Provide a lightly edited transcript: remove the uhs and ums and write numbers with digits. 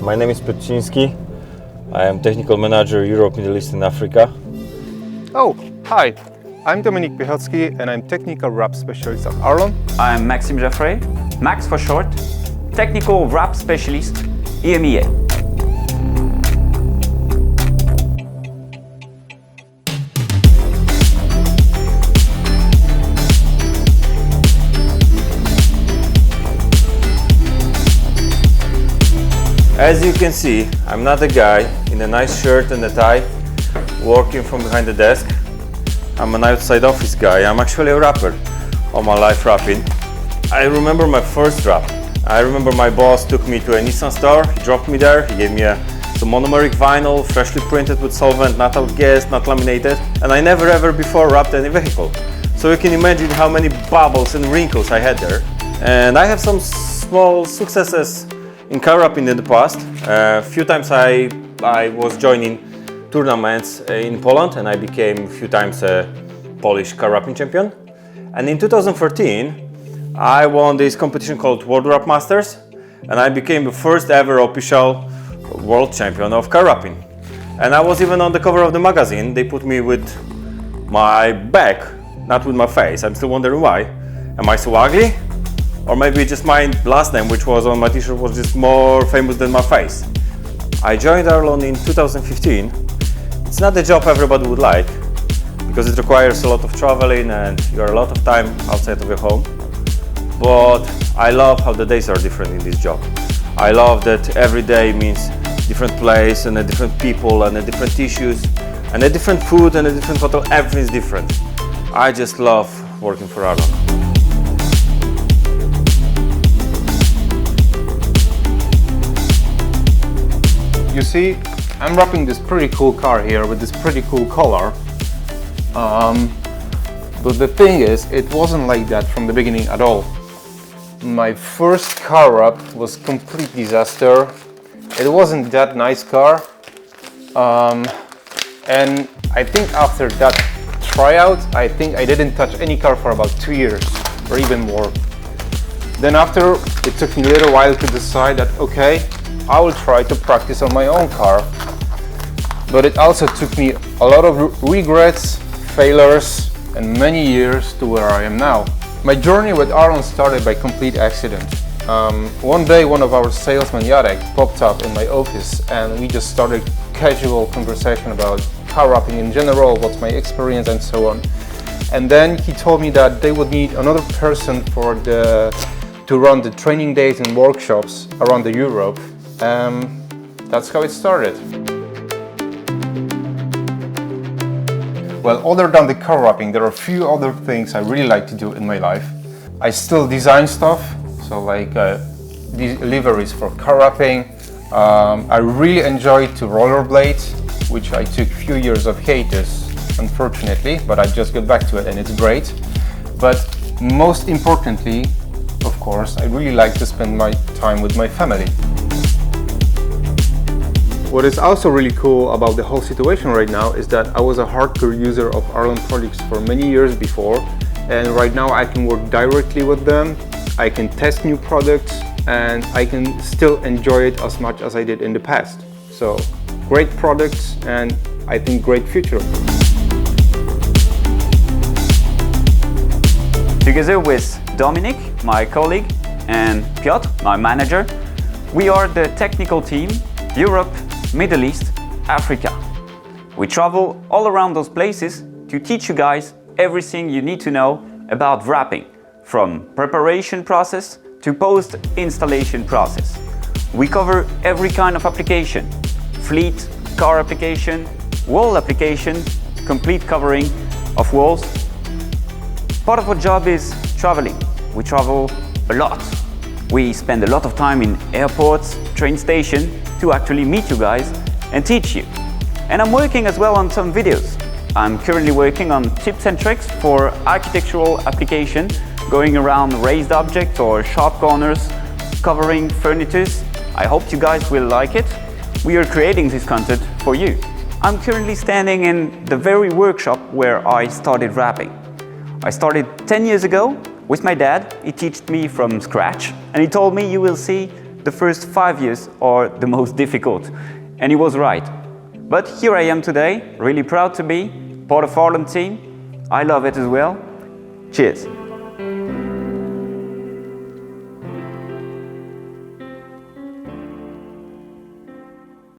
My name is Petczynski. I am Technical Manager Europe, Middle East and Africa. Oh, hi. I'm Dominique and I'm Technical Wrap Specialist at Arlon. I'm Maxime Jaffray, Max for short, Technical Wrap Specialist, EMEAI. As you can see, I'm not a guy in a nice shirt and a tie working from behind the desk. I'm an outside office guy. I'm actually a rapper all my life rapping. I remember my first rap. I remember my boss took me to a Nissan store, he dropped me there, he gave me some monomeric vinyl, freshly printed with solvent, not outgassed, not laminated, and I never ever before wrapped any vehicle. So you can imagine how many bubbles and wrinkles I had there. And I have some small successes in car wrapping in the past. A few times I was joining tournaments in Poland and I became a few times a Polish car wrapping champion. And in 2013, I won this competition called World Wrap Masters and I became the first ever official world champion of car wrapping. And I was even on the cover of the magazine. They put me with my back, not with my face. I'm still wondering why. Am I so ugly? Or maybe just my last name, which was on my t-shirt, was just more famous than my face. I joined Arlon in 2015. It's not the job everybody would like, because it requires a lot of traveling and you're a lot of time outside of your home. But I love how the days are different in this job. I love that every day means different place and a different people and a different issues and a different food and a different hotel. Everything's different. I just love working for Arlon. You see, I'm wrapping this pretty cool car here with this pretty cool color. But the thing is, it wasn't like that from the beginning at all. My first car wrap was complete disaster. It wasn't that nice car. And I think after that tryout, I think I didn't touch any car for about 2 years or even more. Then after, it took me a little while to decide that, okay, I will try to practice on my own car. But it also took me a lot of regrets, failures, and many years to where I am now. My journey with Arlon started by complete accident. One day, one of our salesmen, Jarek, popped up in my office and we just started casual conversation about car wrapping in general, what's my experience and so on. And then he told me that they would need another person to run the training days and workshops around Europe. That's how it started. Well, other than the car wrapping, there are a few other things I really like to do in my life. I still design stuff, so like these liveries for car wrapping. I really enjoy to rollerblade, which I took a few years of hiatus, unfortunately, but I just got back to it and it's great. But most importantly, of course, I really like to spend my time with my family. What is also really cool about the whole situation right now is that I was a hardcore user of Arlon products for many years before, and right now I can work directly with them, I can test new products, and I can still enjoy it as much as I did in the past. So, great products and I think great future. Together with Dominique, my colleague, and Piotr, my manager, we are the technical team, Europe, Middle East, Africa. We travel all around those places to teach you guys everything you need to know about wrapping, from preparation process to post-installation process. We cover every kind of application: fleet, car application, wall application, complete covering of walls. Part of our job is traveling. We travel a lot. We spend a lot of time in airports, train stations, to actually meet you guys and teach you. And I'm working as well on some videos. I'm currently working on tips and tricks for architectural application, going around raised objects or sharp corners, covering furnitures. I hope you guys will like it. We are creating this content for you. I'm currently standing in the very workshop where I started wrapping. I started 10 years ago with my dad. He taught me from scratch and he told me, you will see the first 5 years are the most difficult. And he was right. But here I am today, really proud to be part of Arlon team. I love it as well. Cheers.